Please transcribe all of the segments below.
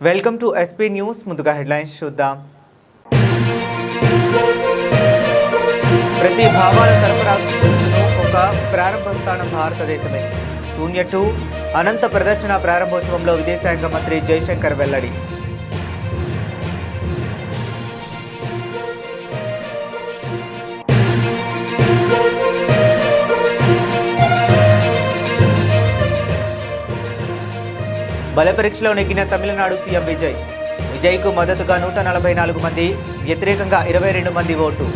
Welcome to SP news. ముందుగా headlines చూద్దాం. ప్రతి భావాల సరఫరా గొలుసును ఒక ప్రారంభ స్థానం భారతదేశమే. శూన్య టు అనంత ప్రదర్శన ప్రారంభోత్సవంలో విదేశాంగ మంత్రి జైశంకర్ వెల్లడి. బల పరీక్షలో నెగ్గిన తమిళనాడు సీఎం విజయ్కు మద్దతుగా 144 మంది, వ్యతిరేకంగా 22 మంది ఓటు.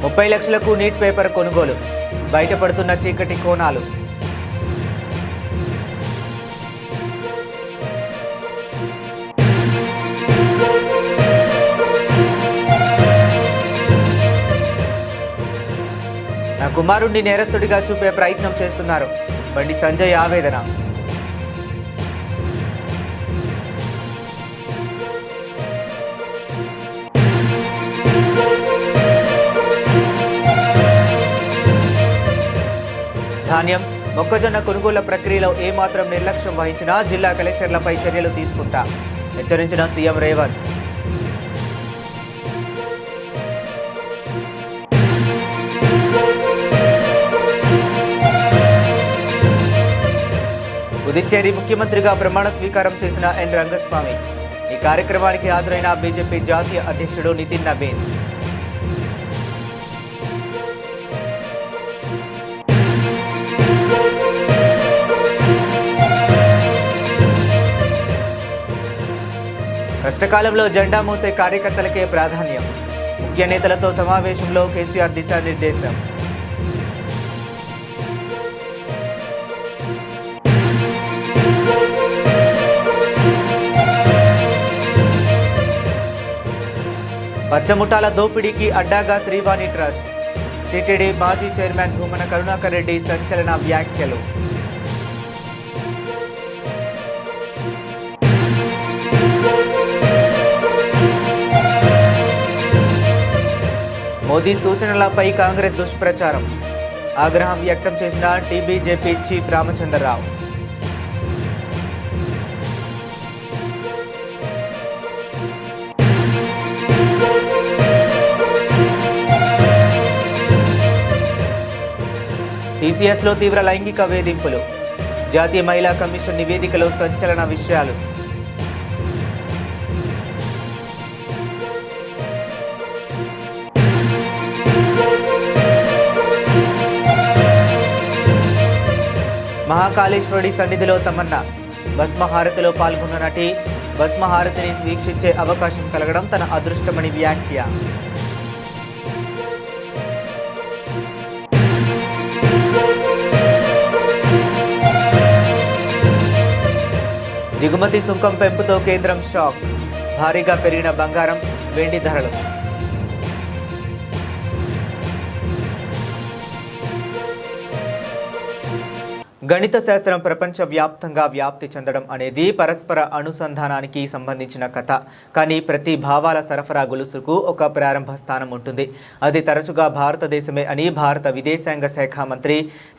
$30 లక్షలకు నీట్ పేపర్ కొనుగోలు, బయటపడుతున్న చీకటి కోణాలు. నా కుమారుణ్ణి నేరస్తుడిగా చూపే ప్రయత్నం చేస్తున్నారు, బండి సంజయ్ ఆవేదన. ధాన్యం, మొక్కజొన్న కొనుగోళ్ల ప్రక్రియలో ఏమాత్రం నిర్లక్ష్యం వహించినా జిల్లా కలెక్టర్లపై చర్యలు తీసుకుంటా హెచ్చరించిన సీఎం రేవంత్. పుదుచ్చేరి ముఖ్యమంత్రిగా ప్రమాణ స్వీకారం చేసిన ఎన్ రంగస్వామి. ఈ కార్యక్రమానికి హాజరైన బీజేపీ జాతీయ అధ్యక్షుడు నితిన్ నబీన్. కష్టకాలంలో జెండా మోసే కార్యకర్తలకే ప్రాధాన్యం. ముఖ్య నేతలతో సమావేశంలో కేసీఆర్ దిశానిర్దేశం. పచ్చముఠాల దోపిడీకి అడ్డాగా శ్రీవాణి ట్రస్ట్. టీటీడీ మాజీ చైర్మన్ భూమన కరుణాకర్ రెడ్డి సంచలన వ్యాఖ్యలు. మోదీ సూచనలపై కాంగ్రెస్ దుష్ప్రచారం. ఆగ్రహం వ్యక్తం చేసిన టీబీజేపీ చీఫ్ రామచంద్రరావు. టీసీఎస్లో తీవ్ర లైంగిక వేధింపులు. జాతీయ మహిళా కమిషన్ నివేదికలో సంచలన విషయాలు. మహాకాళేశ్వరుడి సన్నిధిలో తమన్నా. భస్మహారతిలో పాల్గొన్న నటి భస్మహారతిని వీక్షించే అవకాశం కలగడం తన అదృష్టమని వ్యాఖ్య. దిగుమతి సుంకం పెంపుతో కేంద్రం షాక్. భారీగా పెరిగిన బంగారం, వెండి ధరలు. గణిత శాస్త్రం ప్రపంచవ్యాప్తంగా వ్యాప్తి చెందడం అనేది పరస్పర అనుసంధానానికి సంబంధించిన కథ. కానీ ప్రతి భావాల సరఫరా గొలుసుకు ఒక ప్రారంభ స్థానం ఉంటుంది. అది తరచుగా భారతదేశమే అని భారత విదేశాంగ శాఖ మంత్రి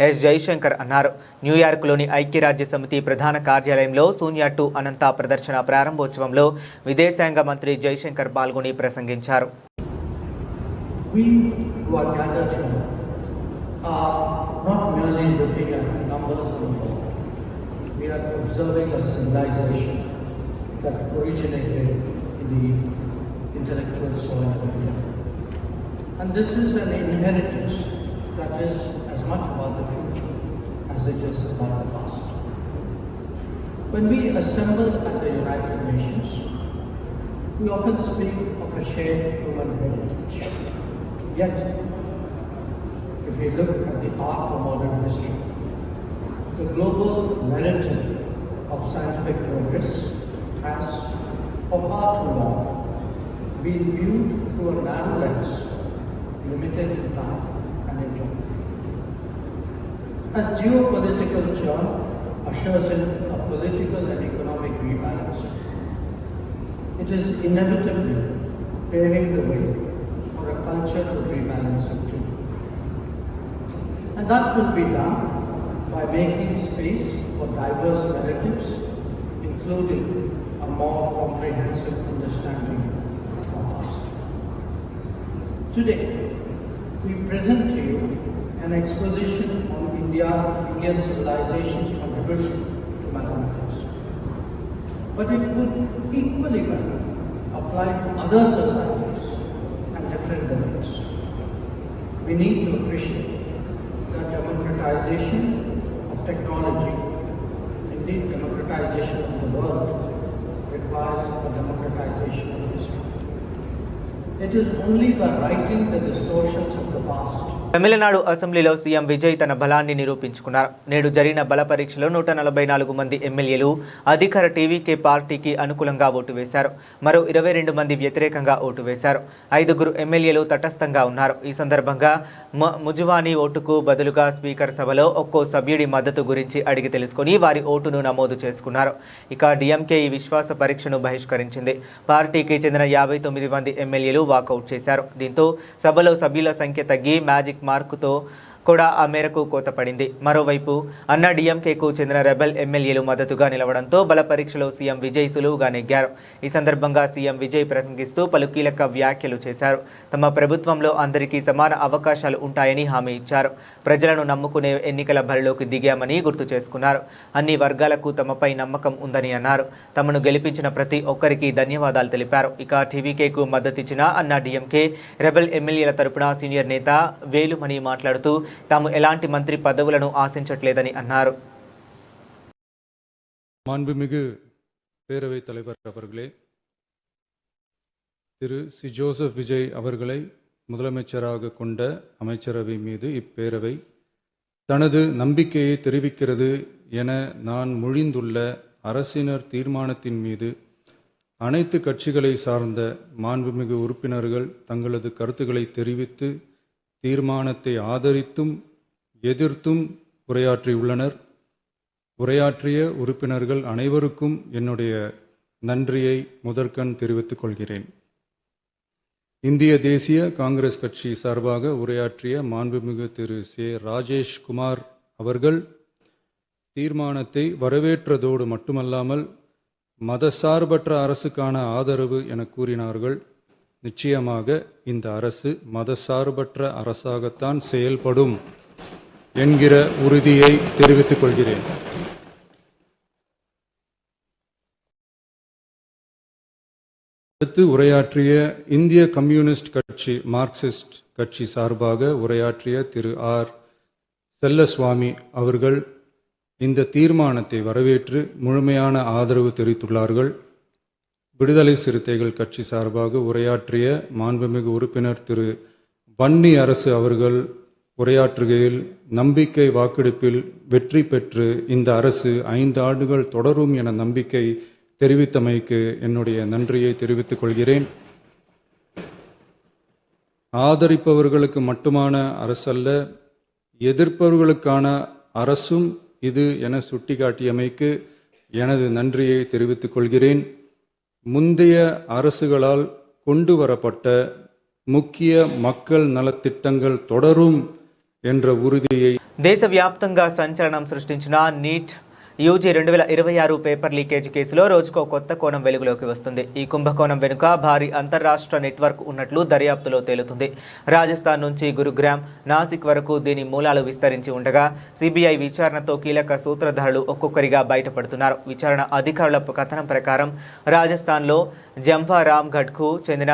ఎస్ జైశంకర్ అన్నారు. న్యూయార్క్లోని ఐక్యరాజ్య సమితి ప్రధాన కార్యాలయంలో శూన్య టు అనంత ప్రదర్శన ప్రారంభోత్సవంలో విదేశాంగ మంత్రి జైశంకర్ పాల్గొని ప్రసంగించారు. Not merely looking at numbers on the board. We are observing a civilization that originated in the intellectual soil of India. And this is an inheritance that is as much about the future as it is about the past. When we assemble at the United Nations, we often speak of a shared human heritage. Yet, if we look at the arc of modern history, the global narrative of scientific progress has, for far too long, been viewed through a narrow lens, limited in time and in geography. As geopolitical churn ushers in a political and economic rebalancing, it is inevitably paving the way for a culture to rebalance it too. And that will be done by making space for diverse narratives, including a more comprehensive understanding of our past. Today, we present to you an exposition on Indian civilization's contribution to mathematics. But it could equally well apply to other societies and different domains. We need to appreciate that democratization of technology, indeed democratization of the world, requires a democratization of history. It is only by righting the distortions of the past. Tamil Nadu అసెంబ్లీలో CM Vijay తన బలాన్ని నిరూపించుకున్నారు. నేడు జరిగిన బల పరీక్షలో 144 మంది ఎమ్మెల్యేలు అధికార టీవీకే పార్టీకి అనుకూలంగా ఓటు వేశారు. మరో 22 మంది వ్యతిరేకంగా ఓటు వేశారు. 5 ఎమ్మెల్యేలు తటస్థంగా ఉన్నారు. ఈ సందర్భంగా ముజువాని ఓటుకు బదులుగా స్పీకర్ సభలో ఒక్కో సభ్యుడి మద్దతు గురించి అడిగి తెలుసుకుని వారి ఓటును నమోదు చేసుకున్నారు. ఇక డిఎంకే ఈ విశ్వాస పరీక్షను బహిష్కరించింది. పార్టీకి చెందిన 59 మంది ఎమ్మెల్యేలు వాకౌట్ చేశారు. దీంతో సభలో సభ్యుల సంఖ్య తగ్గి మ్యాజిక్ మార్కుతో కూడా ఆ మేరకు కోత పడింది. మరోవైపు అన్నా డిఎంకేకు చెందిన రెబెల్ ఎమ్మెల్యేలు మద్దతుగా నిలవడంతో బల పరీక్షలో సీఎం విజయ్ సులువుగా నెగ్గారు. ఈ సందర్భంగా సీఎం విజయ్ ప్రసంగిస్తూ పలు కీలక వ్యాఖ్యలు చేశారు. తమ ప్రభుత్వంలో అందరికీ సమాన అవకాశాలు ఉంటాయని హామీ ఇచ్చారు. ప్రజలను నమ్ముకునే ఎన్నికల బరిలోకి దిగామని గుర్తు చేసుకున్నారు. అన్ని వర్గాలకు తమపై నమ్మకం ఉందని అన్నారు. తమను గెలిపించిన ప్రతి ఒక్కరికి ధన్యవాదాలు తెలిపారు. ఇక టీవీకేకు మద్దతిచ్చిన అన్నా డిఎంకే రెబెల్ ఎమ్మెల్యేల తరపున సీనియర్ నేత వేలుమణి మాట్లాడుతూ తాము ఎలాంటి మంత్రి పదవులను ఆశించట్లేదని అన్నారు. மாண்புமிகு பேரவைத் தலைவர் அவர்களே, திரு சி ஜோசப் விஜய் அவர்களை முதலமைச்சராக கொண்ட அமைச்சரவை மீது இப்பேரவை தனது நம்பிக்கையை தெரிவிக்கிறது என நான் மொழிந்துள்ள அரசினர் தீர்மானத்தின் மீது அனைத்து கட்சிகளை சார்ந்த மாண்புமிகு உறுப்பினர்கள் தங்களது கருத்துக்களை தெரிவித்து தீர்மானத்தை ஆதரித்தும் எதிர்த்தும் உரையாற்றியுள்ளனர். உரையாற்றிய உறுப்பினர்கள் அனைவருக்கும் என்னுடைய நன்றியை முதற்கண் தெரிவித்துக் கொள்கிறேன். இந்திய தேசிய காங்கிரஸ் கட்சி சார்பாக உரையாற்றிய மாண்புமிகு திரு சே ராஜேஷ் குமார் அவர்கள் தீர்மானத்தை வரவேற்றதோடு மட்டுமல்லாமல் மதசார்பற்ற அரசுக்கான ஆதரவு என கூறினார்கள். நிச்சயமாக இந்த அரசு மதசார்பற்ற அரசாகத்தான் செயல்படும் என்கிற உறுதியை தெரிவித்துக் கொள்கிறேன். அடுத்து உரையாற்றிய இந்திய கம்யூனிஸ்ட் கட்சி மார்க்சிஸ்ட் கட்சி சார்பாக உரையாற்றிய திரு ஆர் செல்லசுவாமி அவர்கள் இந்த தீர்மானத்தை வரவேற்று முழுமையான ஆதரவு தெரிவித்துள்ளார்கள். விடுதலை சிறுத்தைகள் கட்சி சார்பாக உரையாற்றிய மாண்புமிகு உறுப்பினர் திரு வன்னி அரசு அவர்கள் உரையாற்றுகையில் நம்பிக்கை வாக்கெடுப்பில் வெற்றி பெற்று இந்த அரசு 5 ஆண்டுகள் தொடரும் என நம்பிக்கை தெரிவித்தமைக்கு என்னுடைய நன்றியை தெரிவித்துக் கொள்கிறேன். ஆதரிப்பவர்களுக்கு மட்டுமான அரசல்ல, எதிர்ப்பவர்களுக்கான அரசும் இது என சுட்டிக்காட்டியமைக்கு எனது நன்றியை தெரிவித்துக் கொள்கிறேன். முந்தைய அரசுகளால் கொண்டு வரப்பட்ட ముఖ్య மக்கள் నలతిట్టంగల్ தொடரும் என்ற உறுதியை దేశవ్యాప్తంగా సంచలనం సృష్టించిన నీట్ యూజీ 2026 పేపర్ లీకేజ్ కేసులో రోజుకో కొత్త కోణం వెలుగులోకి వస్తుంది. ఈ కుంభకోణం వెనుక భారీ అంతర్రాష్ట్ర నెట్వర్క్ ఉన్నట్లు దర్యాప్తులో తేలుతుంది. రాజస్థాన్ నుంచి గురుగ్రామ్, నాసిక్ వరకు దీని మూలాలు విస్తరించి ఉండగా సిబిఐ విచారణతో కీలక సూత్రధారులు ఒక్కొక్కరిగా బయటపడుతున్నారు. విచారణ అధికారుల కథనం ప్రకారం రాజస్థాన్లో జంఫారామ్గఢ్కు చెందిన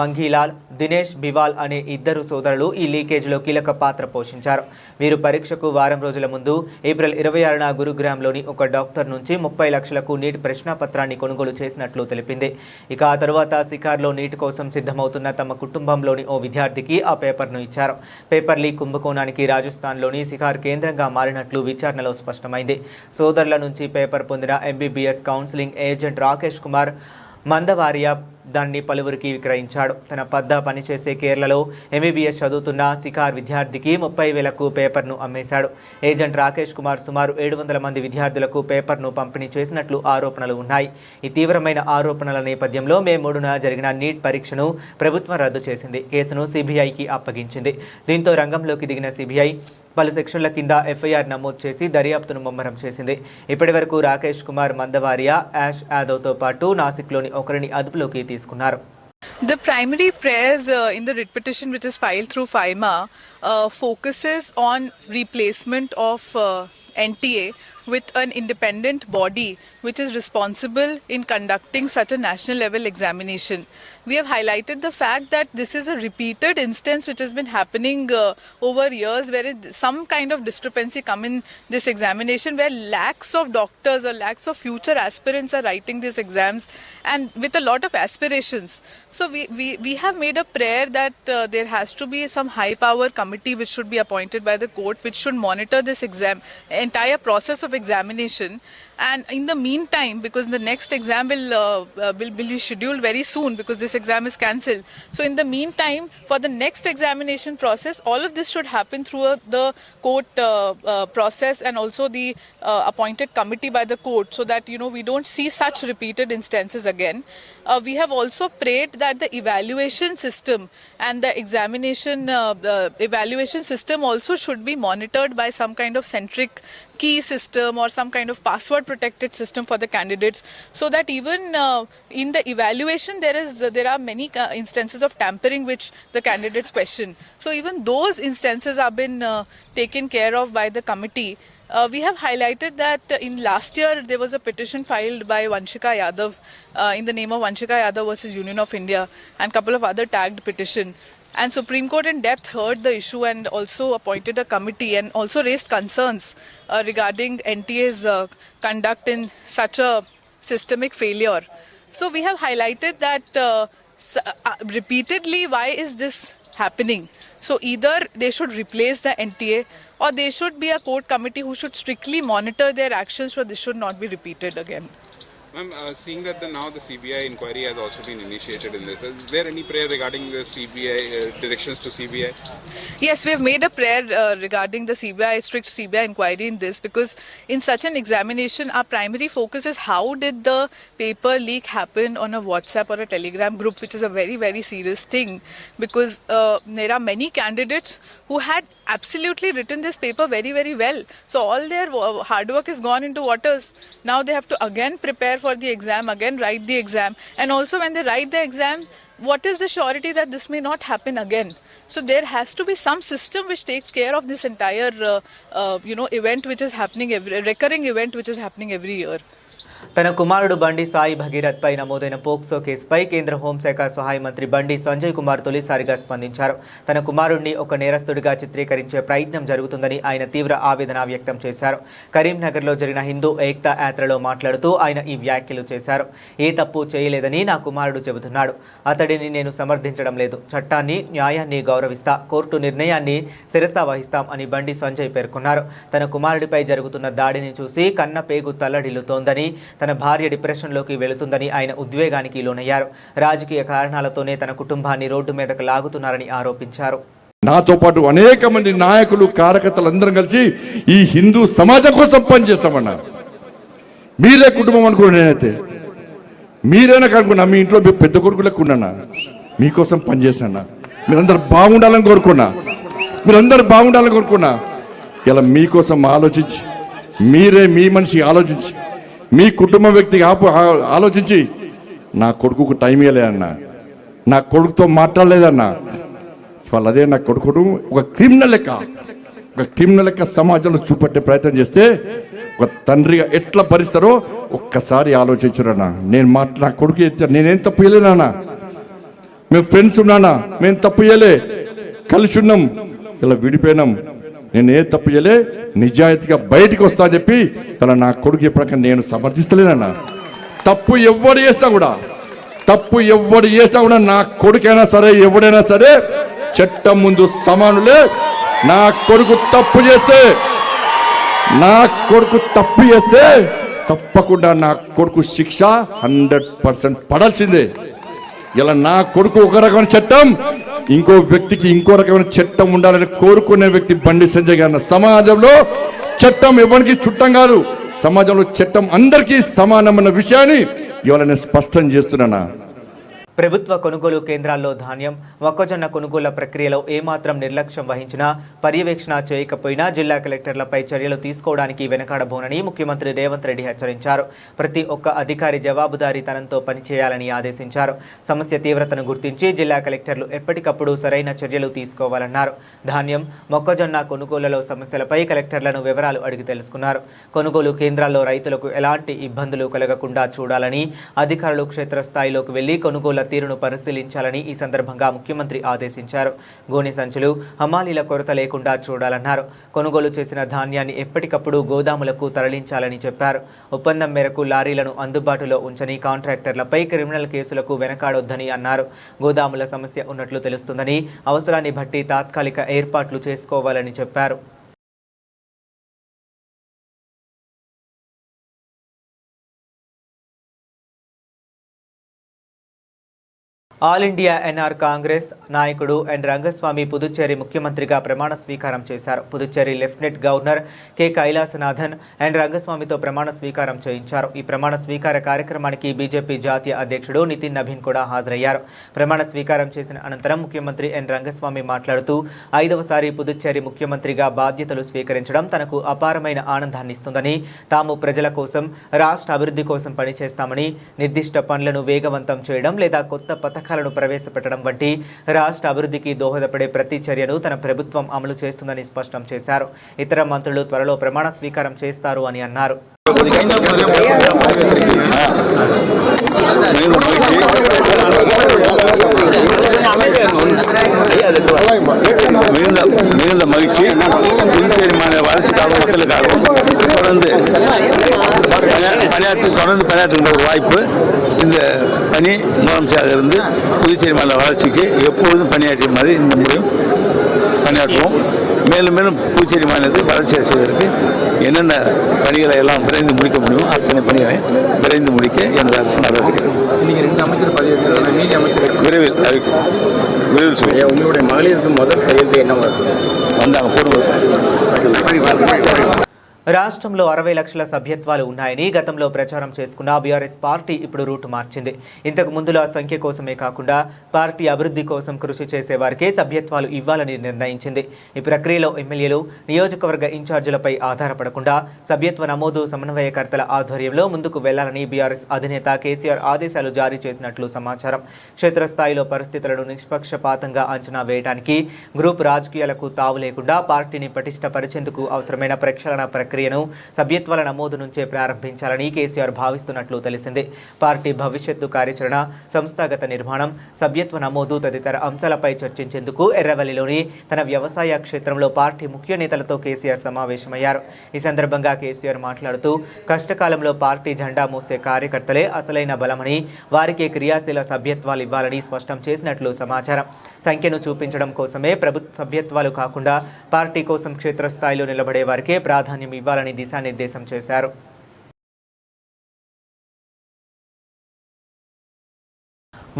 మంఘీలాల్, దినేష్ బివాల్ అనే 2 సోదరులు ఈ లీకేజ్లో కీలక పాత్ర పోషించారు. వీరు పరీక్షకు వారం రోజుల ముందు ఏప్రిల్ 26న గురుగ్రామ్లోని ఒక డాక్టర్ నుంచి 30 లక్షలకు నీట్ ప్రశ్నాపత్రాన్ని కొనుగోలు చేసినట్లు తెలిపింది. ఇక ఆ తరువాత సికార్లో నీట్ కోసం సిద్ధమవుతున్న తమ కుటుంబంలోని ఓ విద్యార్థికి ఆ పేపర్ను ఇచ్చారు. పేపర్ లీక్ కుంభకోణానికి రాజస్థాన్లోని సికార్ కేంద్రంగా మారినట్లు విచారణలో స్పష్టమైంది. సోదరుల నుంచి పేపర్ పొందిన MBBS counselling agent Rakesh Kumar Mandavariya దాన్ని పలువురికి విక్రయించాడు. తన పద్ద పనిచేసే కేరళలో MBBS చదువుతున్న సికార్ విద్యార్థికి 30,000కు పేపర్ను అమ్మేశాడు. ఏజెంట్ రాకేష్ కుమార్ సుమారు 700 మంది విద్యార్థులకు పేపర్ను పంపిణీ చేసినట్లు ఆరోపణలు ఉన్నాయి. ఈ తీవ్రమైన ఆరోపణల నేపథ్యంలో మే 3న జరిగిన నీట్ పరీక్షను ప్రభుత్వం రద్దు చేసింది. కేసును CBIకి అప్పగించింది. దీంతో రంగంలోకి దిగిన CBI పలు సెక్షన్ల కింద FIR నమోదు చేసి దర్యాప్తును ముమ్మరం చేసింది. ఇప్పటి వరకు రాకేష్ కుమార్, మందవారియా, యాష్ యాదవ్తో పాటు నాసిక్లోని ఒకరిని అదుపులోకి తీసుకున్నారు. The primary prayers in the writ petition which is filed through FIMA focuses on replacement of NTA with an independent body which is responsible in conducting such a national level examination. We have highlighted the fact that this is a repeated instance which has been happening over years, where some kind of discrepancy come in this examination, where lakhs of doctors or lakhs of future aspirants are writing these exams and with a lot of aspirations. So we have made a prayer that there has to be some high power committee which should be appointed by the court, which should monitor this entire process of examination. And in the meantime, because the next exam will be scheduled very soon, because this exam is cancelled. So in the meantime, for the next examination process, all of this should happen through the court process and also the appointed committee by the court, so that we don't see such repeated instances again. We have also prayed that the evaluation system and the examination evaluation system also should be monitored by some kind of centric key system or some kind of password protected system for the candidates, so that even in the evaluation there are many instances of tampering which the candidates question. So even those instances have been taken care of by the committee. We have highlighted that in last year there was a petition filed by Vanshika Yadav in the name of Vanshika Yadav versus Union of India, and couple of other tagged petition. And Supreme Court in depth heard the issue and also appointed a committee and also raised concerns regarding NTA's conduct in such a systemic failure. So we have highlighted that repeatedly, why is this happening? So either they should replace the NTA, or there should be a court committee who should strictly monitor their actions, so this should not be repeated again. Ma'am, seeing that now the CBI inquiry has also been initiated in this, is there any prayer regarding the CBI directions to CBI? Yes, we have made a prayer regarding the strict CBI inquiry in this, because in such an examination, our primary focus is how did the paper leak happen on a WhatsApp or a Telegram group, which is a very, very serious thing, because there are many candidates who had absolutely written this paper very, very well. So all their hard work is gone into waters. Now they have to again prepare for the exam, again write the exam, and also when they write the exam, what is the surety that this may not happen again? So there has to be some system which takes care of this entire event which is happening, recurring event which is happening every year. తన కుమారుడు బండి సాయి భగీరథ్ పై నమోదైన POCSO కేసుపై కేంద్ర హోంశాఖ సహాయ మంత్రి బండి సంజయ్ కుమార్ తొలిసారిగా స్పందించారు. తన కుమారుడిని ఒక నేరస్తుడిగా చిత్రీకరించే ప్రయత్నం జరుగుతుందని ఆయన తీవ్ర ఆవేదన వ్యక్తం చేశారు. కరీంనగర్లో జరిగిన హిందూ ఏక్తా యాత్రలో మాట్లాడుతూ ఆయన ఈ వ్యాఖ్యలు చేశారు. ఏ తప్పు చేయలేదని నా కుమారుడు చెబుతున్నాడు. అతడిని నేను సమర్థించడం లేదు. చట్టాన్ని, న్యాయాన్ని గౌరవిస్తా, కోర్టు నిర్ణయాన్ని శిరసా వహిస్తాం అని బండి సంజయ్ పేర్కొన్నారు. తన కుమారుడిపై జరుగుతున్న దాడిని చూసి కన్న పేగు తల్లడిల్లుతోందని, తన భార్య డిప్రెషన్లోకి వెళుతుందని ఆయన ఉద్వేగానికి లోనయ్యారు. రాజకీయ కారణాలతోనే తన కుటుంబాన్ని రోడ్డు మీదకు లాగుతున్నారని ఆరోపించారు. నాతో పాటు అనేక మంది నాయకులు, కార్యకర్తలు అందరం కలిసి ఈ హిందూ సమాజం కోసం పనిచేస్తామన్నారు. మీరే కుటుంబం అనుకున్నా, నేనైతే మీరైనా కనుకున్నా, మీ ఇంట్లో పెద్ద కొడుకులకు ఉన్నానా, మీకోసం పనిచేసినా, మీరందరూ బాగుండాలని కోరుకున్నా, ఇలా మీకోసం ఆలోచించి, మీరే మీ మనిషి ఆలోచించి, మీ కుటుంబ వ్యక్తికి ఆలోచించి, నా కొడుకుకు టైం ఇవ్వలేదన్నా, నా కొడుకుతో మాట్లాడలేదన్నా, ఇవాళ అదే నా కొడుకును ఒక క్రిమినల్ లెక్క సమాజంలో చూపెట్టే ప్రయత్నం చేస్తే ఒక తండ్రిగా ఎట్లా భరిస్తారో ఒక్కసారి ఆలోచించురన్నా. నా కొడుకు నేనేం తప్పు చేయలేనా, మేము ఫ్రెండ్స్ ఉన్నానా, మేము తప్పు చేయలే, కలిసి ఉన్నాం, ఇలా విడిపోయినాం, నేను ఏ తప్పు చేయలే, నిజాయితీగా బయటికి వస్తా అని చెప్పి ఇలా నా కొడుకు చెప్పాక నేను సమర్థిస్తలేనన్నా. తప్పు ఎవరు చేస్తా కూడా నా కొడుకైనా సరే, ఎవడైనా సరే చట్టం ముందు సమానులే. నా కొడుకు తప్పు చేస్తే తప్పకుండా నా కొడుకు శిక్ష 100% పడాల్సిందే. ఇలా నా కొడుకు ఒక రకమైన చట్టం, ఇంకో వ్యక్తికి ఇంకో రకమైన చట్టం ఉండాలని కోరుకునే వ్యక్తి బండి సంజయ్ గారు. సమాజంలో చట్టం ఎవరికి చుట్టం కాదు, సమాజంలో చట్టం అందరికీ సమానమైన విషయాన్ని ఇవాళ నేను స్పష్టం చేస్తున్నానా. ప్రభుత్వ కొనుగోలు కేంద్రాల్లో ధాన్యం, మొక్కజొన్న కొనుగోళ్ల ప్రక్రియలో ఏమాత్రం నిర్లక్ష్యం వహించినా, పర్యవేక్షణ చేయకపోయినా జిల్లా కలెక్టర్లపై చర్యలు తీసుకోవడానికి వెనకాడబోనని ముఖ్యమంత్రి రేవంత్ రెడ్డి హెచ్చరించారు. ప్రతి ఒక్క అధికారి జవాబుదారీతనంతో పనిచేయాలని ఆదేశించారు. సమస్య తీవ్రతను గుర్తించి జిల్లా కలెక్టర్లు ఎప్పటికప్పుడు సరైన చర్యలు తీసుకోవాలన్నారు. ధాన్యం, మొక్కజొన్న కొనుగోళ్లలో సమస్యలపై కలెక్టర్లను వివరాలు అడిగి తెలుసుకున్నారు. కొనుగోలు కేంద్రాల్లో రైతులకు ఎలాంటి ఇబ్బందులు కలగకుండా చూడాలని అధికారులు క్షేత్రస్థాయిలోకి వెళ్లి కొనుగోలు తీరును పరిశీలించాలని ఈ సందర్భంగా ముఖ్యమంత్రి ఆదేశించారు. గోనె సంచులు, హమాలీల కొరత లేకుండా చూడాలన్నారు. కొనుగోలు చేసిన ధాన్యాన్ని ఎప్పటికప్పుడు గోదాములకు తరలించాలని చెప్పారు. ఒప్పందం మేరకు లారీలను అందుబాటులో ఉంచని కాంట్రాక్టర్లపై క్రిమినల్ కేసులకు వెనకాడొద్దని అన్నారు. గోదాముల సమస్య ఉన్నట్లు తెలుస్తుందని, అవసరాన్ని బట్టి తాత్కాలిక ఏర్పాట్లు చేసుకోవాలని చెప్పారు. ఆల్ ఇండియా ఎన్ఆర్ కాంగ్రెస్ నాయకుడు ఎన్ రంగస్వామి పుదుచ్చేరి ముఖ్యమంత్రిగా ప్రమాణ స్వీకారం చేశారు. Puducherry lieutenant governor K Kailasanathan N రంగస్వామితో ప్రమాణ స్వీకారం చేయించారు. ఈ ప్రమాణ స్వీకార కార్యక్రమానికి బీజేపీ జాతీయ అధ్యక్షుడు నితిన్ నబీన్ కూడా హాజరయ్యారు. ప్రమాణ స్వీకారం చేసిన అనంతరం ముఖ్యమంత్రి ఎన్ రంగస్వామి మాట్లాడుతూ 5వసారి పుదుచ్చేరి ముఖ్యమంత్రిగా బాధ్యతలు స్వీకరించడం తనకు అపారమైన ఆనందాన్నిస్తుందని, తాము ప్రజల కోసం, రాష్ట్ర అభివృద్ధి కోసం పనిచేస్తామని, నిర్దిష్ట పనులను వేగవంతం చేయడం లేదా కొత్త పథకాలను ప్రవేశపెట్టడం వంటి రాష్ట్ర అభివృద్ధికి దోహదపడే ప్రతి చర్యను తన ప్రభుత్వం అమలు చేస్తుందని స్పష్టం చేశారు. ఇతర మంత్రులు త్వరలో ప్రమాణ స్వీకారం చేస్తారు అని అన్నారు. மிகுந்த மகிழ்ச்சி. புதுச்சேரி மாநில வளர்ச்சிக்காக மக்களுக்காக தொடர்ந்து பணியாற்றுகின்ற ஒரு வாய்ப்பு. இந்த பணி முதலமைச்சராக இருந்து புதுச்சேரி மாநில வளர்ச்சிக்கு எப்பொழுதும் பணியாற்றிய மாதிரி இந்த முறையும் பணியாற்றுவோம். மேலும் மேலும் புதுச்சேரி மாநிலத்தை வளர்ச்சி செய்வதற்கு என்னென்ன பணிகளை எல்லாம் விரைந்து முடிக்க முடியுமோ அத்தனை பணிகளை விரைந்து முடிக்க எனது அரசு நடவடிக்கை விரைவில் அறிவிக்கும். விரைவில் சொல்லுங்கள். உங்களுடைய மகளிருக்கு முதல் கையெழுத்து என்ன வந்தாங்க போடுவது. రాష్ట్రంలో 60 లక్షల సభ్యత్వాలు ఉన్నాయని గతంలో ప్రచారం చేసుకున్న బీఆర్ఎస్ పార్టీ ఇప్పుడు రూటు మార్చింది. ఇంతకు ముందులో సంఖ్య కోసమే కాకుండా పార్టీ అభివృద్ధి కోసం కృషి చేసే వారికే సభ్యత్వాలు ఇవ్వాలని నిర్ణయించింది. ఈ ప్రక్రియలో ఎమ్మెల్యేలు, నియోజకవర్గ ఇన్ఛార్జీలపై ఆధారపడకుండా సభ్యత్వ నమోదు సమన్వయకర్తల ఆధ్వర్యంలో ముందుకు వెళ్లాలని బీఆర్ఎస్ అధినేత కేసీఆర్ ఆదేశాలు జారీ చేసినట్లు సమాచారం. క్షేత్రస్థాయిలో పరిస్థితులను నిష్పక్షపాతంగా అంచనా వేయడానికి గ్రూప్ రాజకీయాలకు తావు లేకుండా పార్టీని పటిష్టపరిచేందుకు అవసరమైన ప్రక్షాళన ప్రక్రియను సభ్యత్వాల నమోదు నుంచే ప్రారంభించాలని కేసీఆర్ భావిస్తున్నట్లు తెలిసింది. పార్టీ భవిష్యత్తు కార్యాచరణ, సంస్థాగత నిర్మాణం, సభ్యత్వ నమోదు తదితర అంశాలపై చర్చించేందుకు ఎర్రవల్లిలోని తన వ్యవసాయ క్షేత్రంలో పార్టీ ముఖ్య నేతలతో కేసీఆర్ సమావేశమయ్యారు. ఈ సందర్భంగా కేసీఆర్ మాట్లాడుతూ కష్టకాలంలో పార్టీ జెండా మోసే కార్యకర్తలే అసలైన బలమని, వారికే క్రియాశీల సభ్యత్వాలు ఇవ్వాలని స్పష్టం చేసినట్లు సమాచారం. సంఖ్యను చూపించడం కోసమే ప్రభుత్వ సభ్యత్వాలు కాకుండా పార్టీ కోసం క్షేత్రస్థాయిలో నిలబడే వారికే ప్రాధాన్యం ఇవ్వాలని దిశానిర్దేశం చేశారు.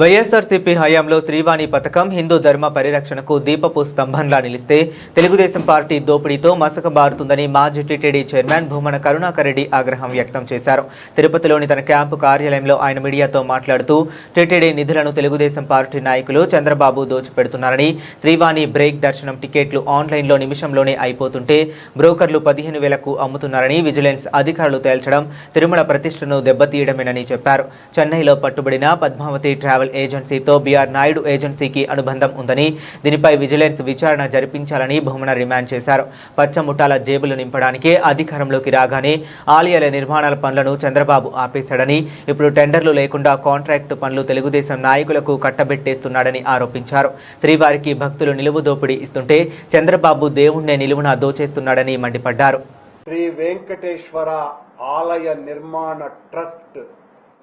వైఎస్ఆర్సీపీ హయాంలో శ్రీవాణి పథకం హిందూ ధర్మ పరిరక్షణకు దీపపు స్తంభంలా నిలిస్తే తెలుగుదేశం పార్టీ దోపిడీతో మసకబారుతుందని మాజీ టీటీడీ చైర్మన్ భూమన కరుణాకర్ రెడ్డి ఆగ్రహం వ్యక్తం చేశారు. తిరుపతిలోని తన క్యాంపు కార్యాలయంలో ఆయన మీడియాతో మాట్లాడుతూ టీటీడీ నిధులను తెలుగుదేశం పార్టీ నాయకులు చంద్రబాబు దోచిపెడుతున్నారని, శ్రీవాణి బ్రేక్ దర్శనం టికెట్లు ఆన్లైన్లో నిమిషంలోనే అయిపోతుంటే బ్రోకర్లు 15,000కు అమ్ముతున్నారని విజిలెన్స్ అధికారులు తేల్చడం తిరుమల ప్రతిష్టను దెబ్బతీయడమేనని చెప్పారు. చెన్నైలో పట్టుబడిన పద్మావతి ట్రావెల్ ఏజెన్సీతో బీఆర్ నాయుడు ఏజెన్సీకి అనుబంధం ఉందని, దీనిపై విజిలెన్స్ విచారణ జరిపించాలని భూమన డిమాండ్ చేశారు. పచ్చముఠాల జేబులు నింపడానికే అధికారంలోకి రాగానే ఆలయాల నిర్మాణాల పనులను చంద్రబాబు ఆపేశాడని, ఇప్పుడు టెండర్లు లేకుండా కాంట్రాక్టు పనులు తెలుగుదేశం నాయకులకు కట్టబెట్టేస్తున్నాడని ఆరోపించారు. శ్రీవారికి భక్తులు నిలువు దోపిడీ ఇస్తుంటే చంద్రబాబు దేవుణ్ణే నిలువున దోచేస్తున్నాడని మండిపడ్డారు. శ్రీ వెంకటేశ్వర ఆలయ నిర్మాణ ట్రస్ట్,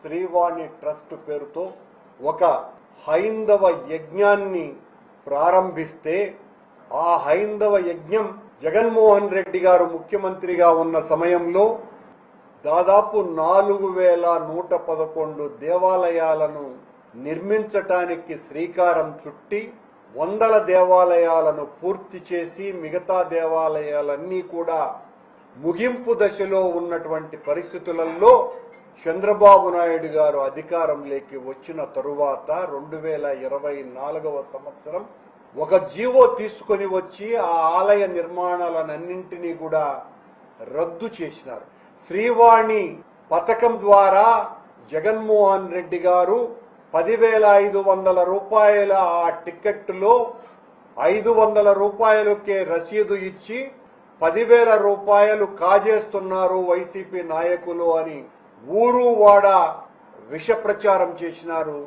శ్రీవాణి ట్రస్ట్ పేరుతో ఒక హైందవ యజ్ఞాన్ని ప్రారంభిస్తే ఆ హైందవ యజ్ఞం జగన్మోహన్ రెడ్డి గారు ముఖ్యమంత్రిగా ఉన్న సమయంలో దాదాపు 4111 దేవాలయాలను నిర్మించటానికి శ్రీకారం చుట్టి 100 దేవాలయాలను పూర్తి చేసి మిగతా దేవాలయాలన్నీ కూడా ముగింపు దశలో ఉన్నటువంటి పరిస్థితులలో చంద్రబాబు నాయుడు గారు అధికారంలోకి వచ్చిన తరువాత 2024వ సంవత్సరం ఒక జీవో తీసుకొని వచ్చి ఆ ఆలయ నిర్మాణాలన్నింటినీ కూడా రద్దు చేసినారు. శ్రీవాణి పథకం ద్వారా జగన్మోహన్ రెడ్డి గారు 10,500 రూపాయల ఆ టికెట్లో 500 రూపాయలకే రసీదు ఇచ్చి 10,000 రూపాయలు కాజేస్తున్నారు వైసీపీ నాయకులు అని ఊరు వాడ విష ప్రచారం చేసినారు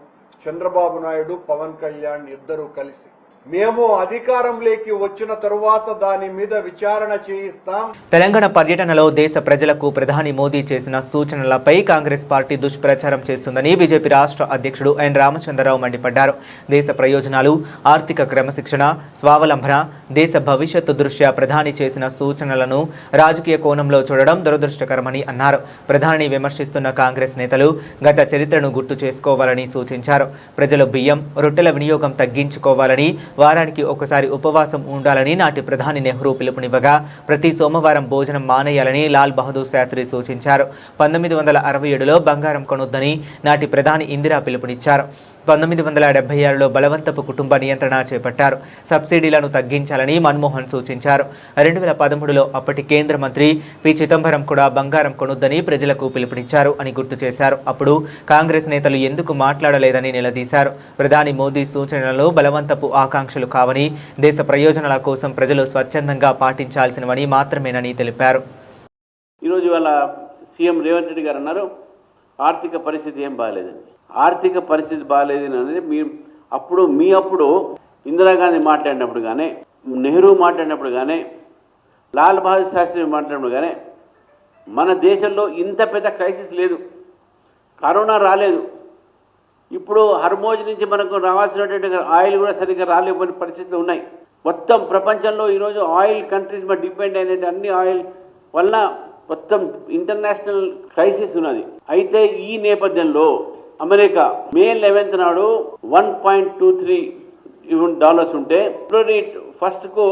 చంద్రబాబు నాయుడు, పవన్ కళ్యాణ్ ఇద్దరు కలిసి. మేము అధికారంలోకి వచ్చిన తరువాత దాని మీద విచారణ చేయిస్తాం. తెలంగాణ పర్యటనలో దేశ ప్రజలకు ప్రధాని మోదీ చేసిన సూచనలపై కాంగ్రెస్ పార్టీ దుష్ప్రచారం చేస్తుందని బీజేపీ రాష్ట్ర అధ్యక్షుడు ఎన్ రామచంద్రరావు మండిపడ్డారు. దేశ ప్రయోజనాలు, ఆర్థిక క్రమశిక్షణ, స్వావలంబన, దేశ భవిష్యత్తు దృష్ట్యా ప్రధాని చేసిన సూచనలను రాజకీయ కోణంలో చూడడం దురదృష్టకరమని అన్నారు. ప్రధాని విమర్శిస్తున్న కాంగ్రెస్ నేతలు గత చరిత్రను గుర్తు చేసుకోవాలని సూచించారు. ప్రజలు బియ్యం, రొట్టెల వినియోగం తగ్గించుకోవాలని, వారానికి ఒకసారి ఉపవాసం ఉండాలని నాటి ప్రధాని నెహ్రూ పిలుపునివ్వగా ప్రతి సోమవారం భోజనం మానేయాలని లాల్ బహదూర్ శాస్త్రి సూచించారు. 1967లో బంగారం కొనొద్దని నాటి ప్రధాని ఇందిరా పిలుపునిచ్చారు. 1976లో బలవంతపు కుటుంబ నియంత్రణ చేపట్టారు. సబ్సిడీలను తగ్గించాలని మన్మోహన్ సూచించారు. 2013లో అప్పటి కేంద్ర మంత్రి పి చిదంబరం కూడా బంగారం కొనొద్దని ప్రజలకు పిలుపునిచ్చారు అని గుర్తు చేశారు. అప్పుడు కాంగ్రెస్ నేతలు ఎందుకు మాట్లాడలేదని నిలదీశారు. ప్రధాని మోదీ సూచనలు బలవంతపు ఆకాంక్షలు కావని, దేశ ప్రయోజనాల కోసం ప్రజలు స్వచ్ఛందంగా పాటించాల్సినవని మాత్రమేనని తెలిపారు. ఈరోజు ఇవాళ సీఎం రేవంత్ రెడ్డి గారు అన్నారు ఆర్థిక పరిస్థితి ఏం బాగాలేదండి. ఆర్థిక పరిస్థితి బాగాలేదని అనేది అప్పుడు ఇందిరాగాంధీ మాట్లాడినప్పుడు కానీ, నెహ్రూ మాట్లాడినప్పుడు కానీ, లాల్ బహదూర్ శాస్త్రి మాట్లాడినప్పుడు కానీ మన దేశంలో ఇంత పెద్ద క్రైసిస్ లేదు. కరోనా రాలేదు. ఇప్పుడు హర్మోజ్ నుంచి మనకు రావాల్సినటువంటి ఆయిల్ కూడా సరిగ్గా రాలేని పరిస్థితులు ఉన్నాయి. మొత్తం ప్రపంచంలో ఈరోజు ఆయిల్ కంట్రీస్ మీద డిపెండ్ అయిన అన్ని ఆయిల్ వల్ల మొత్తం ఇంటర్నేషనల్ క్రైసిస్ ఉన్నది. అయితే ఈ నేపథ్యంలో అమెరికా మే 11th నాడు $1.23 ఉంటే ఫిబ్రవరి 1కు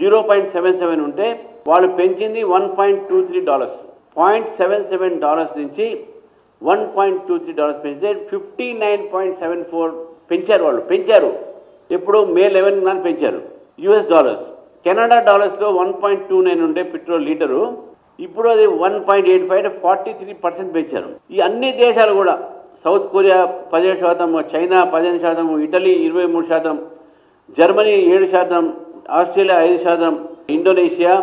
0.77 ఉంటే వాళ్ళు పెంచింది $1.23, $0.77 నుంచి $1.23 పెంచితే 59.74 పెంచారు. ఎప్పుడు మే 11 నాడు పెంచారు. US డాలర్స్, కెనడా డాలర్స్లో 1.29 ఉండే పెట్రోల్ లీటరు, ఇప్పుడు అది 1.85 43% పెంచారు. ఈ అన్ని దేశాలు కూడా south Korea 17%, China 15%, Italy 23%, Germany 7%, Australia 5%, Indonesia,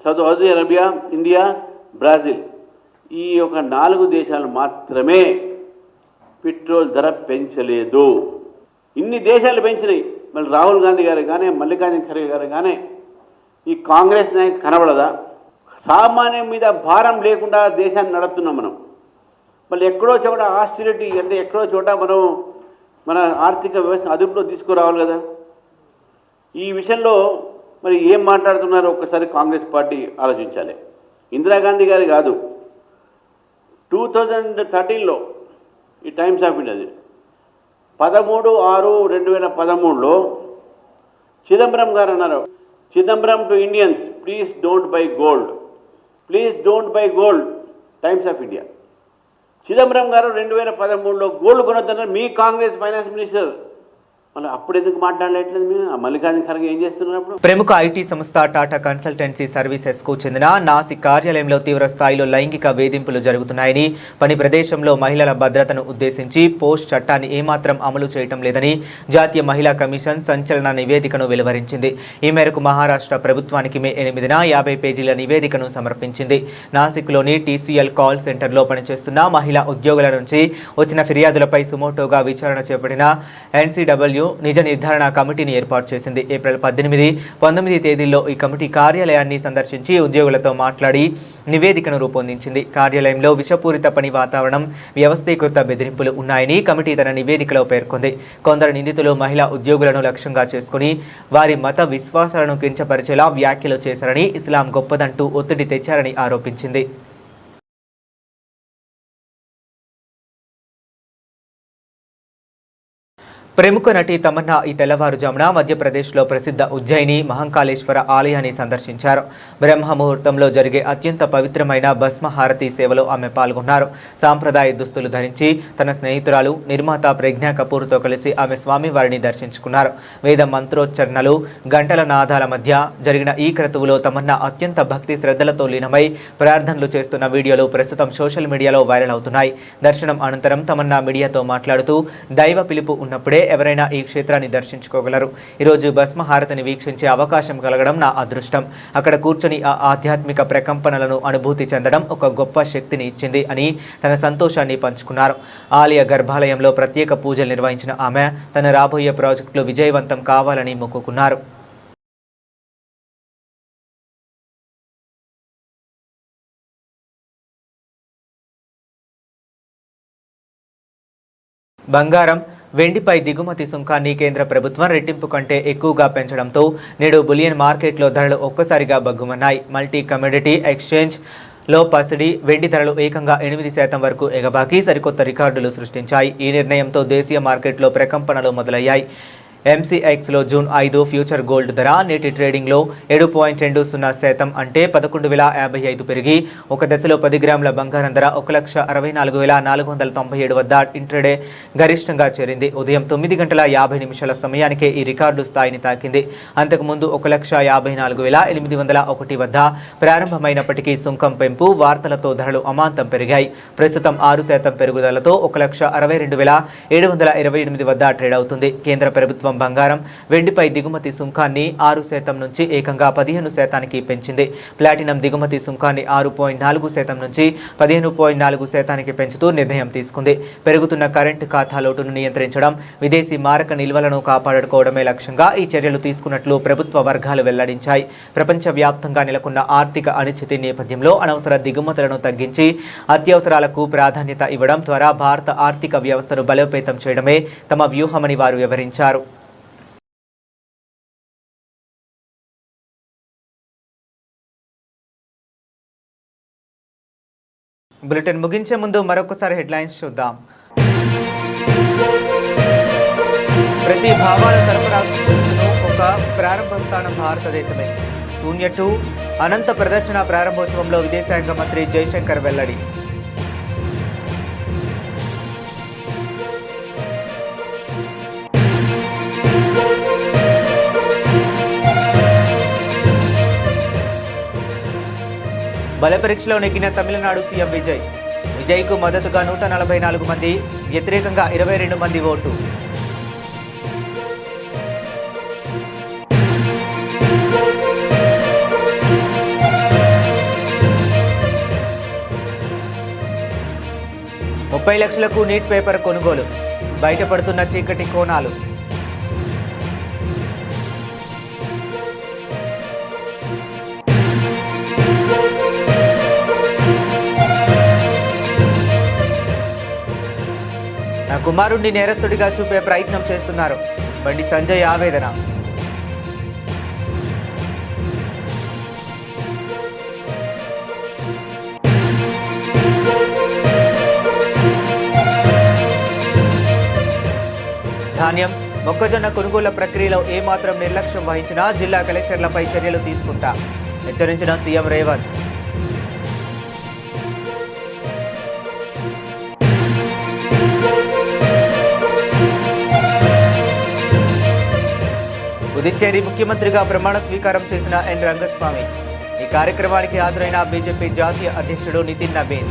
Saudi Arabia, India, Brazil ఈ యొక్క 4 దేశాలు మాత్రమే పెట్రోల్ ధర పెంచలేదు. ఇన్ని దేశాలు పెంచినాయి. మళ్ళీ రాహుల్ గాంధీ గారు కానీ, మల్లికార్జున ఖర్గే గారు కానీ ఈ కాంగ్రెస్ నాయకు కనబడదా? సామాన్యం మీద భారం లేకుండా దేశాన్ని నడుపుతున్నాం మనం. మళ్ళీ ఎక్కడో చోట ఆస్టిరిటీ అంటే ఎక్కడో చోట మనం మన ఆర్థిక వ్యవస్థ అదుపులో తీసుకురావాలి కదా. ఈ విషయంలో మరి ఏం మాట్లాడుతున్నారో ఒక్కసారి కాంగ్రెస్ పార్టీ ఆలోచించాలి. ఇందిరాగాంధీ గారి కాదు, 2013లో ఈ టైమ్స్ ఆఫ్ ఇండియా 13/6/2013లో చిదంబరం గారు అన్నారు, Chidambaram to Indians, please don't buy gold, times of India. Chidambaram గారు 2013లో గోల్డ్ కొనొద్దన్నారు మీ కాంగ్రెస్ ఫైనాన్స్ మినిస్టర్. మళ్ళీ అప్పుడు ఎందుకు మాట్లాడలేదు? మీరు మల్లికార్జున ఖర్గే ఏం చేస్తున్నారు? ప్రముఖ ఐటీ సంస్థ టాటా కన్సల్టెన్సీ సర్వీసెస్ కు చెందిన నాసిక్ కార్యాలయంలో తీవ్ర స్థాయిలో లైంగిక వేధింపులు జరుగుతున్నాయని, పని ప్రదేశంలో మహిళల భద్రతను ఉద్దేశించి పోస్ట్ చట్టాన్ని ఏమాత్రం అమలు చేయటం లేదని జాతీయ మహిళా కమిషన్ సంచలన నివేదికను వెలువరించింది. ఈ మేరకు మహారాష్ట్ర ప్రభుత్వానికి మే 8న 50 పేజీల నివేదికను సమర్పించింది. నాసిక్లోని TCL కాల్ సెంటర్లో పనిచేస్తున్న మహిళా ఉద్యోగుల నుంచి వచ్చిన ఫిర్యాదులపై సుమోటోగా విచారణ చేపట్టిన NCW నిజ నిర్ధారణ కమిటీని ఏర్పాటు చేసింది. ఏప్రిల్ 18, 19 తేదీల్లో ఈ కమిటీ కార్యాలయాన్ని సందర్శించి ఉద్యోగులతో మాట్లాడి నివేదికను రూపొందించింది. కార్యాలయంలో విషపూరిత పని వాతావరణం, వ్యవస్థీకృత బెదిరింపులు ఉన్నాయని కమిటీ తన నివేదికలో పేర్కొంది. కొందరు నిందితులు మహిళా ఉద్యోగులను లక్ష్యంగా చేసుకుని వారి మత విశ్వాసాలను కించపరిచేలా వ్యాఖ్యలు చేశారని, ఇస్లాం గొప్పదంటూ ఒత్తిడి తెచ్చారని ఆరోపించింది. ప్రముఖ నటి తమన్నా ఈ తెల్లవారుజామున మధ్యప్రదేశ్లో ప్రసిద్ధ ఉజ్జయిని మహంకాళేశ్వర ఆలయాన్ని సందర్శించారు. బ్రహ్మముహూర్తంలో జరిగే అత్యంత పవిత్రమైన భస్మహారతి సేవలో ఆమె పాల్గొన్నారు. సాంప్రదాయ దుస్తులు ధరించి తన స్నేహితురాలు నిర్మాత ప్రజ్ఞా కపూర్తో కలిసి ఆమె స్వామివారిని దర్శించుకున్నారు. వేద మంత్రోచ్చరణలు, గంటల నాదాల మధ్య జరిగిన ఈ క్రతువులో తమన్నా అత్యంత భక్తి శ్రద్ధలతో లీనమై ప్రార్థనలు చేస్తున్న వీడియోలు ప్రస్తుతం సోషల్ మీడియాలో వైరల్ అవుతున్నాయి. దర్శనం అనంతరం తమన్నా మీడియాతో మాట్లాడుతూ దైవ పిలుపు ఉన్నప్పుడే ఎవరైనా ఈ క్షేత్రాన్ని దర్శించుకోగలరు. ఈరోజు భస్మహారతిని వీక్షించే అవకాశం కలగడం నా అదృష్టం. అక్కడ కూర్చొని ఆ ఆధ్యాత్మిక ప్రకంపనలను అనుభూతి చెందడం ఒక గొప్ప శక్తిని ఇచ్చింది అని తన సంతోషాన్ని పంచుకున్నారు. ఆలయ గర్భాలయంలో ప్రత్యేక పూజలు నిర్వహించిన ఆమె తన రాబోయే ప్రాజెక్టులు విజయవంతం కావాలని మొక్కుకున్నారు. బంగారం, వెండిపై దిగుమతి సుంకాన్ని కేంద్ర ప్రభుత్వం రెట్టింపు కంటే ఎక్కువగా పెంచడంతో నేడు బులియన్ మార్కెట్లో ధరలు ఒక్కసారిగా బగ్గుమన్నాయి. మల్టీ కమోడిటీ ఎక్స్చేంజ్ లో పసిడి వెండి ధరలు ఏకంగా 8% వరకు ఎగబాకి సరికొత్త రికార్డులు సృష్టించాయి. ఈ నిర్ణయంతో దేశీయ మార్కెట్లో ప్రకంపనలు మొదలయ్యాయి. MCXలో జూన్ 5 ఫ్యూచర్ గోల్డ్ ధర నేటి ట్రేడింగ్లో 7.20% అంటే 11,055 పెరిగి ఒక దశలో 10 గ్రాముల బంగారం ధర 1,64,497 వద్ద ఇంట్రాడే గరిష్టంగా చేరింది. ఉదయం 9:50 సమయానికే ఈ రికార్డు స్థాయిని తాకింది. అంతకుముందు 1,54,801 వద్ద ప్రారంభమైనప్పటికీ సుంకం పెంపు వార్తలతో ధరలు అమాంతం పెరిగాయి. ప్రస్తుతం 6% పెరుగుదలతో 1,62,728 వద్ద ట్రేడ్ అవుతుంది. కేంద్ర ప్రభుత్వం బంగారం, వెండిపై దిగుమతి సుంకాన్ని 6% నుంచి ఏకంగా 15% పెంచింది. ప్లాటినం దిగుమతి సుంకాన్ని 6.4% నుంచి 15.4% పెంచుతూ నిర్ణయం తీసుకుంది. పెరుగుతున్న కరెంటు ఖాతా లోటును నియంత్రించడం, విదేశీ మారక నిల్వలను కాపాడుకోవడమే లక్ష్యంగా ఈ చర్యలు తీసుకున్నట్లు ప్రభుత్వ వర్గాలు వెల్లడించాయి. ప్రపంచవ్యాప్తంగా నెలకొన్న ఆర్థిక అనిశ్చితి నేపథ్యంలో అనవసర దిగుమతులను తగ్గించి అత్యవసరాలకు ప్రాధాన్యత ఇవ్వడం ద్వారా భారత ఆర్థిక వ్యవస్థను బలోపేతం చేయడమే తమ వ్యూహమని వారు వివరించారు. బులెటిన్ ముగించే ముందు మరొకసారి హెడ్లైన్స్ చూద్దాం. ప్రతి భావాల సరఫరాకు ఒక ప్రారంభ స్థానం భారతదేశమే. శూన్య 2 అనంత ప్రదర్శన ప్రారంభోత్సవంలో విదేశాంగ మంత్రి జైశంకర్ వెల్లడి. బల పరీక్షలో నెగ్గిన తమిళనాడు సీఎం విజయ్కు మద్దతుగా 144 మంది, వ్యతిరేకంగా 22 మంది ఓటు. $30 లక్షలకు నీట్ పేపర్ కొనుగోలు, బయటపడుతున్న చీకటి కోణాలు. నా కుమారుణ్ణి నేరస్తుడిగా చూపే ప్రయత్నం చేస్తున్నారు, బండి సంజయ్ ఆవేదన. ధాన్యం, మొక్కజొన్న కొనుగోళ్ల ప్రక్రియలో ఏమాత్రం నిర్లక్ష్యం వహించినా జిల్లా కలెక్టర్లపై చర్యలు తీసుకుంటా, హెచ్చరించిన సీఎం రేవంత్. పుదుచ్చేరి ముఖ్యమంత్రిగా ప్రమాణ స్వీకారం చేసిన ఎన్ రంగస్వామి. ఈ కార్యక్రమానికి హాజరైన బీజేపీ జాతీయ అధ్యక్షుడు నితిన్ నబీన్.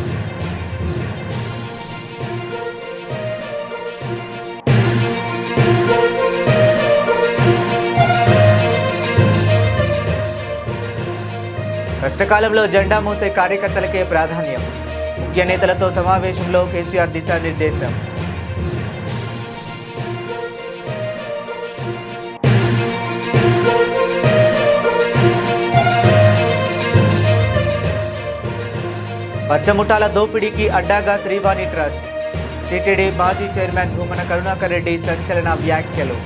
కష్టకాలంలో జెండా మోసే కార్యకర్తలకే ప్రాధాన్యం. ముఖ్య నేతలతో సమావేశంలో కేసీఆర్ దిశానిర్దేశం. పచ్చముఠాల దోపిడీకి అడ్డాగా శ్రీవాణి ట్రస్ట్. టీటీడీ మాజీ చైర్మన్ భూమన కరుణాకర్ రెడ్డి సంచలన వ్యాఖ్యలు.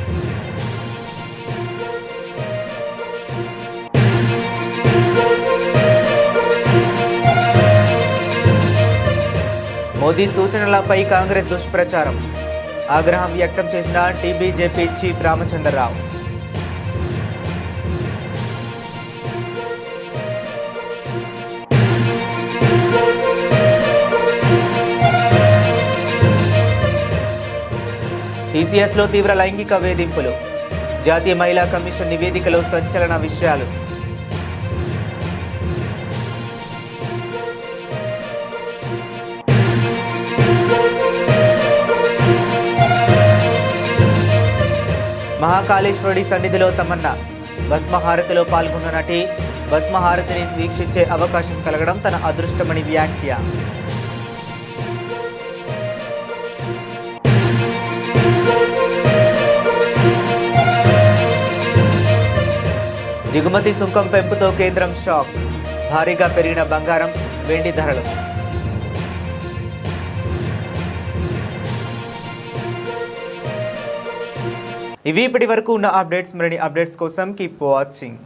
మోదీ సూచనలపై కాంగ్రెస్ దుష్ప్రచారం. ఆగ్రహం వ్యక్తం చేసిన టీబీజేపీ చీఫ్ రామచంద్రరావు. టీసీఎస్లో తీవ్ర లైంగిక వేధింపులు. జాతీయ మహిళా కమిషన్ నివేదికలో సంచలన విషయాలు. మహాకాళేశ్వరుడి సన్నిధిలో తమన్నా. భస్మహారతిలో పాల్గొన్న నటి భస్మహారతిని వీక్షించే అవకాశం కలగడం తన అదృష్టమని వ్యాఖ్య. దిగుమతి సుంకం పెంపుతో కేంద్రం షాక్. భారీగా పెరిగిన బంగారం, వెండి ధరలు. ఇవి ఇప్పటి వరకు ఉన్న అప్డేట్స్. మరిన్ని అప్డేట్స్ కోసం కీప్ వాచింగ్.